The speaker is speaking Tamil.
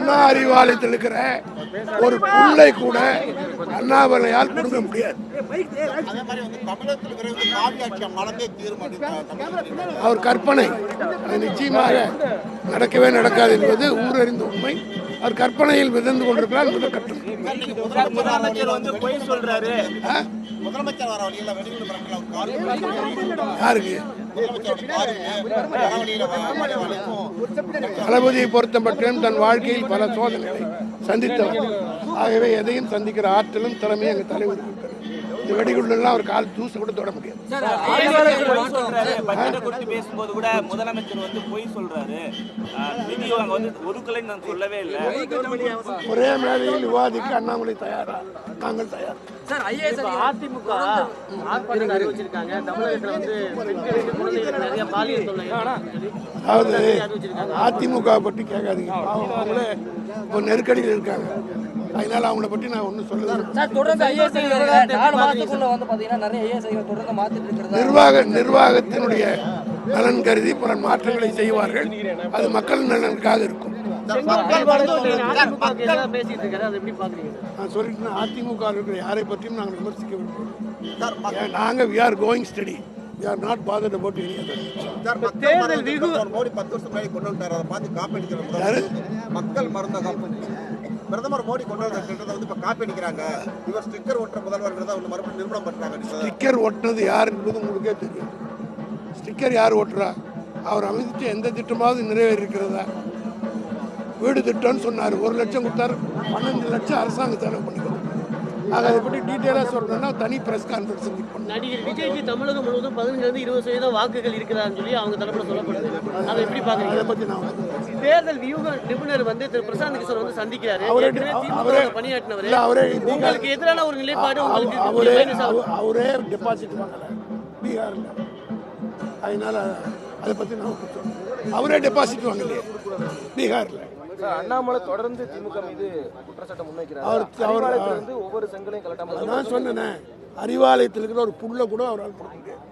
அண்ணா அறிவாலயத்தில் இருக்கிற ஒரு புள்ளை கூட அண்ணாமலையால் கொடுக்க முடியாது. அவர் கற்பனை, அது நிச்சயமாக நடக்கவே நடக்காது என்பது ஊரறிந்த உண்மை. அவர் கற்பனையில் மிதந்து கொண்டிருக்கிறார் என்பதை கட்டும். யாருக்கு தளபதியை பொறுத்த மட்டும் தன் வாழ்க்கையில் பல சோதனைகளை சந்தித்தவர். ஆகவே எதையும் சந்திக்கிற ஆற்றலும் திறமையும் எங்கள் தலைவர் இருக்கிறது. இந்த வெடிகுள்ளெல்லாம் அவர் கால் தூசு கூட தொட முடியாது. பேசும்போது கூட முதலமைச்சர் வந்து பொய் சொல்றாரு, சொல்லவே இல்லை. ஒரே மேடையில் விவாதிக்க அண்ணாமலை தயாரா, நாங்கள் தயார். அதிமுக அறிவிச்சிருக்காங்க தமிழகத்துல வந்து நிறைய பாலியல் தொல்லை. அதாவது அதிமுக பற்றி கேட்காதீங்க, அவங்களே இப்போ நெருக்கடியில் இருக்காங்க. அதனால அவங்கள பற்றி நான் ஒன்றும் சொல்லுவேன். நிர்வாகத்தினுடைய நலன் கருதி பல மாற்றங்களை செய்வார்கள். அது மக்கள் நலனுக்காக இருக்கும். நான் சொல்லிட்டு அதிமுக இருக்கிற யாரை பற்றியும் நாங்கள் விமர்சிக்க விரும்புகிறோம். நாங்கள் we are going steady. We are not bothered about any other. Modi 10 வருஷம் முன்னாடி கொண்டு வந்தார். அதை பார்த்து காப்பி அடிக்கிறாங்க. மக்கள் மருந்த காப்பி பிரதமர் மோடி கொண்டு வந்ததை வந்து இப்போ காப்பி அடிக்கிறாங்க. இவர் ஸ்டிக்கர் ஒட்டுற முதல்வர்கிறத வந்து மறுபடியும் நிரூபணம் பண்ணுறாங்க. ஸ்டிக்கர் ஒட்டுறது யார் என்பது உங்களுக்கே தெரியும். ஸ்டிக்கர் யார் ஒட்டுறா? அவர் அமைதிச்சு எந்த திட்டமாவது நிறைவேறிருக்கிறதா? வீடு திட்டம்னு சொன்னார், 1 லட்சம் கொடுத்தாரு, 12 லட்சம் அரசாங்கம் செலவு பண்ணி கொடுத்தாரு. ஆக அதை பற்றி டீட்டெயிலாக சொல்லணும்னா தனி பிரஸ் கான்ஃபரன்ஸ் பண்ணணும். நடிகர் விஜய்க்கு தமிழகம் முழுவதும் 15-20% வாக்குகள் இருக்கிறான்னு சொல்லி அவங்க தரப்புல சொல்லப்படுது. அதை எப்படி பாக்குறீங்க? அதை பற்றி நான் தேர்தல் வியூக நிபுணர் வந்து திரு பிரசாந்த் கிஷோர் வந்து சந்திக்கிறாரு. பணியாற்றினவர் உங்களுக்கு எதிரான ஒரு நிலைப்பாடு அவரே டெபாசிட் வாங்கல பீகார்ல. அதனால அதை பற்றி நான் அவரே டெபாசிட் வாங்கலையே பீகார்ல. அண்ணாமலை தொடர்ந்து திமுக மீது குற்றச்சாட்டம் முன்வைக்கிறார். ஒவ்வொரு செங்கலையும் கலட்டாமல் நான் சொன்னேன், அறிவாலயத்தில் இருக்கிற ஒரு புல்ல கூட அவரால் போட முடியாது.